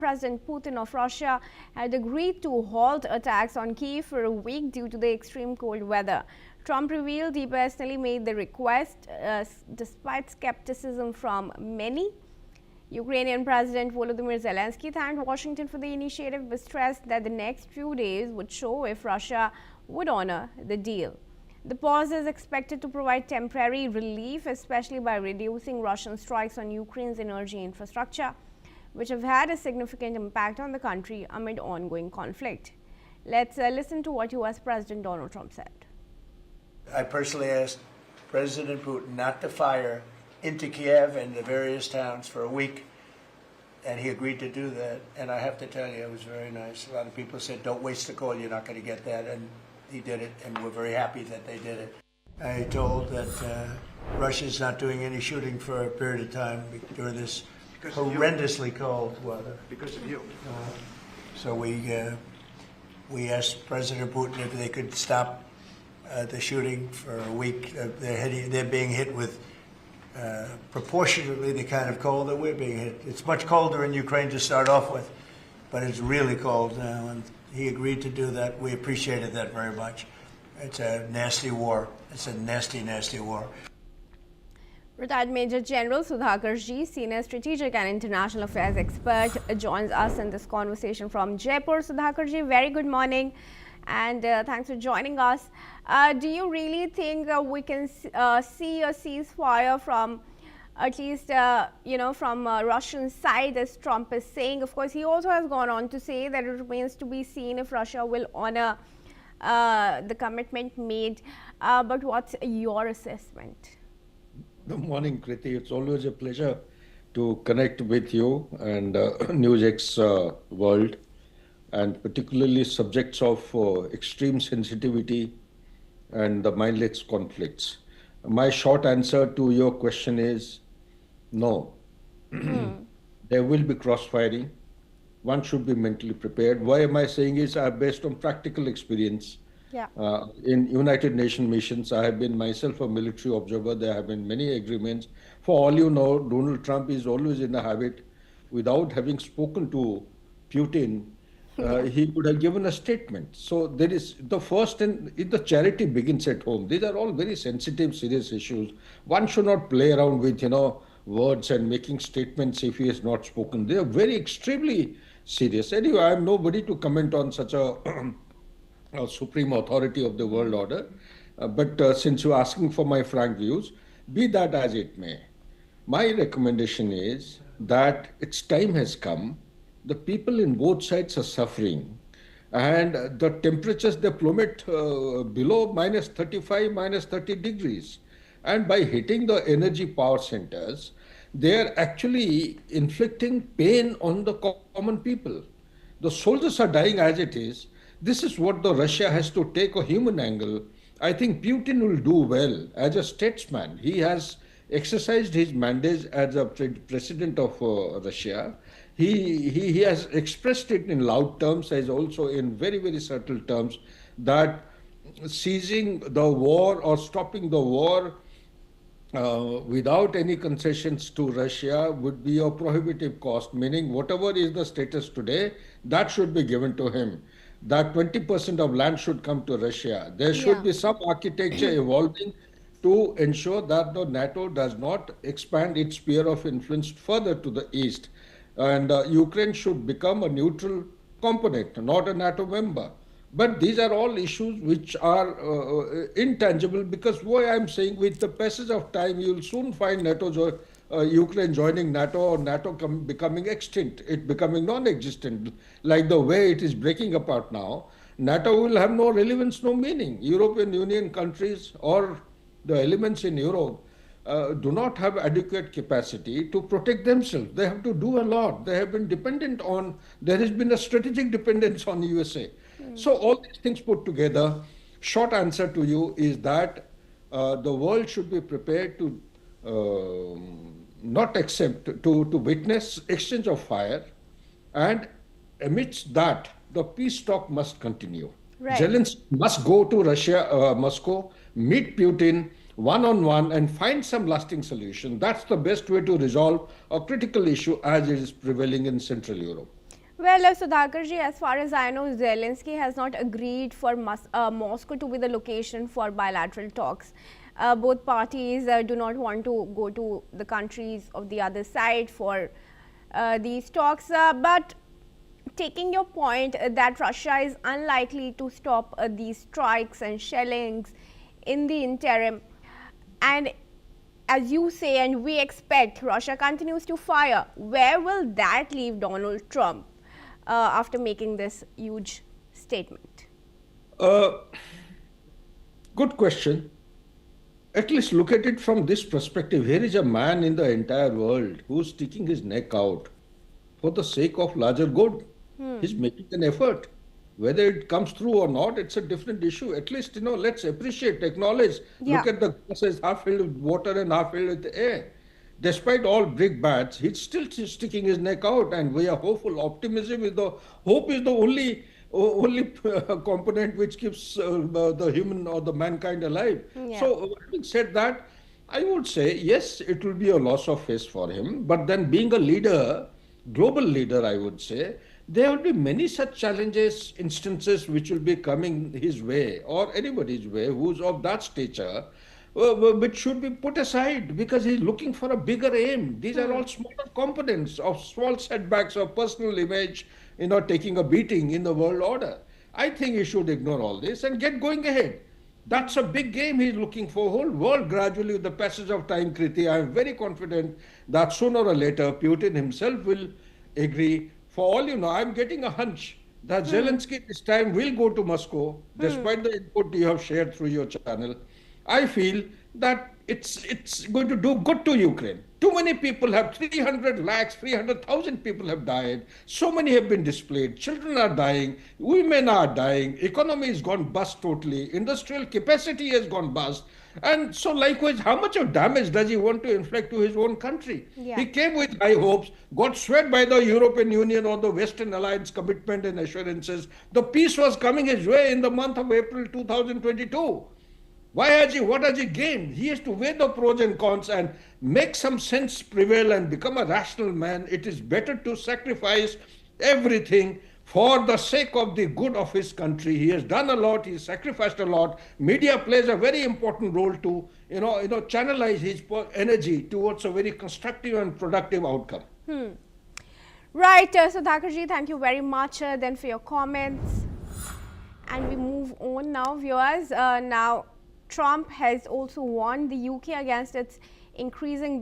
President Putin of Russia had agreed to halt attacks on Kyiv for a week due to the extreme cold weather. Trump revealed he personally made the request despite skepticism from many. Ukrainian President Volodymyr Zelenskyy thanked Washington for the initiative but stressed that the next few days would show if Russia would honor the deal. The pause is expected to provide temporary relief, especially by reducing Russian strikes on Ukraine's energy infrastructure, which have had a significant impact on the country amid ongoing conflict. Let's listen to what US President Donald Trump said. I personally asked President Putin not to fire into Kyiv and the various towns for a week, and he agreed to do that. And I have to tell you, it was very nice. A lot of people said, don't waste the call, you're not going to get that, and he did it, and we're very happy that they did it. I told that Russia's not doing any shooting for a period of time during this horrendously cold weather. Because of you. So we asked President Putin if they could stop the shooting for a week. They're being hit with proportionately the kind of cold that we're being hit. It's much colder in Ukraine to start off with, but it's really cold now, and he agreed to do that. We appreciated that very much. It's a nasty war. It's a nasty, nasty war. Retired Major General Sudhakarji, Senior Strategic and International Affairs expert, joins us in this conversation from Jaipur. Sudhakarji, very good morning, and thanks for joining us. Do you really think we can see a ceasefire from at least, from Russian side, as Trump is saying? Of course, he also has gone on to say that it remains to be seen if Russia will honor the commitment made. But what's your assessment? Good morning, Kriti. It's always a pleasure to connect with you and NewsX World, and particularly subjects of extreme sensitivity and the mindless conflicts. My short answer to your question is no. There will be crossfiring. One should be mentally prepared. Why am I saying is based on practical experience. Yeah. In United Nations missions, I have been myself a military observer. There have been many agreements. For all you know, Donald Trump is always in the habit, without having spoken to Putin, he would have given a statement. So there is the first, and the charity begins at home. These are all very sensitive, serious issues. One should not play around with, words and making statements if he has not spoken. They are very extremely serious. Anyway, I am nobody to comment on such a supreme authority of the world order. But since you're asking for my frank views, be that as it may, my recommendation is that its time has come. The people in both sides are suffering, and the temperatures, they plummet below minus 35, minus 30 degrees. And by hitting the energy power centers, they are actually inflicting pain on the common people. The soldiers are dying as it is. This is what the Russia has to take a human angle. I think Putin will do well as a statesman. He has exercised his mandate as a president of Russia. He has expressed it in loud terms, as also in very, very subtle terms, that ceasing the war or stopping the war without any concessions to Russia would be a prohibitive cost, meaning whatever is the status today, that should be given to him. That 20% of land should come to Russia. There should be some architecture evolving to ensure that the NATO does not expand its sphere of influence further to the east. And Ukraine should become a neutral component, not a NATO member. But these are all issues which are intangible, because why I'm saying with the passage of time, you'll soon find Ukraine joining NATO, or NATO becoming extinct, it becoming non-existent. Like the way it is breaking apart now, NATO will have no relevance, no meaning. European Union countries or the elements in Europe do not have adequate capacity to protect themselves. They have to do a lot. They have been dependent on, there has been a strategic dependence on USA. So all these things put together, short answer to you is that the world should be prepared to not accept, to witness exchange of fire, and amidst that, the peace talk must continue. Right. Zelenskyy must go to Russia, Moscow, meet Putin one-on-one and find some lasting solution. That's the best way to resolve a critical issue as it is prevailing in Central Europe. Well, Sudhakarji, as far as I know, Zelenskyy has not agreed for Moscow to be the location for bilateral talks. Both parties do not want to go to the countries of the other side for these talks. But taking your point that Russia is unlikely to stop these strikes and shellings in the interim, and as you say, and we expect Russia continues to fire, where will that leave Donald Trump after making this huge statement? Good question. At least look at it from this perspective. Here is a man in the entire world who's sticking his neck out for the sake of larger good. He's making an effort. Whether it comes through or not, it's a different issue. At least, let's appreciate, acknowledge, look at the glasses half filled with water and half filled with air. Despite all big bats, he's still sticking his neck out, and we are hopeful. Optimism is hope is the only component which keeps the human or the mankind alive. Yeah. So, having said that, I would say yes, it will be a loss of face for him. But then, being a leader, global leader, I would say, there will be many such challenges, instances which will be coming his way or anybody's way who's of that stature, which should be put aside because he's looking for a bigger aim. These are all smaller components of small setbacks of personal image, taking a beating in the world order. I think he should ignore all this and get going ahead. That's a big game he's looking for. Whole world gradually, with the passage of time, Kriti, I am very confident that sooner or later Putin himself will agree. For all you know, I'm getting a hunch that Zelenskyy this time will go to Moscow, despite the input you have shared through your channel. I feel that it's going to do good to Ukraine. Too many people have 300,000 people have died. So many have been displaced. Children are dying. Women are dying. Economy has gone bust totally. Industrial capacity has gone bust. And so likewise, how much of damage does he want to inflict to his own country? Yeah. He came with high hopes, got swayed by the European Union or the Western Alliance commitment and assurances. The peace was coming his way in the month of April 2022. What has he gained? He has to weigh the pros and cons and make some sense prevail and become a rational man. It is better to sacrifice everything for the sake of the good of his country. He has done a lot, he has sacrificed a lot. Media plays a very important role to, channelize his energy towards a very constructive and productive outcome. Right, Sudhakarji, thank you very much then for your comments. And we move on now, viewers. Now, Trump has also warned the UK against its increasing